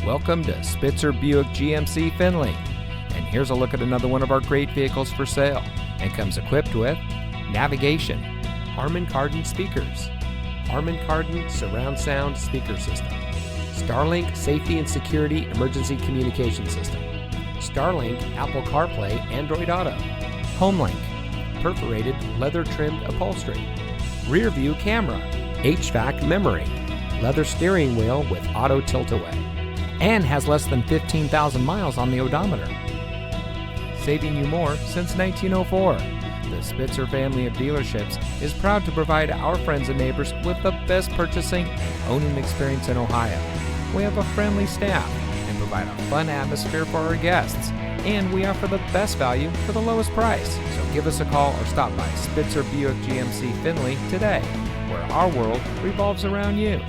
Welcome to Spitzer Buick GMC Findlay. And here's a look at another one of our great vehicles for sale, and comes equipped with navigation, Harman Kardon speakers, Harman Kardon surround sound speaker system, Starlink safety and security emergency communication system, Starlink Apple CarPlay Android Auto, HomeLink, perforated leather trimmed upholstery, rear view camera, HVAC memory, leather steering wheel with auto tilt-away, and has less than 15,000 miles on the odometer. Saving you more since 1904. The Spitzer family of dealerships is proud to provide our friends and neighbors with the best purchasing and owning experience in Ohio. We have a friendly staff and provide a fun atmosphere for our guests, and we offer the best value for the lowest price. So give us a call or stop by Spitzer Buick GMC Findlay today, where our world revolves around you.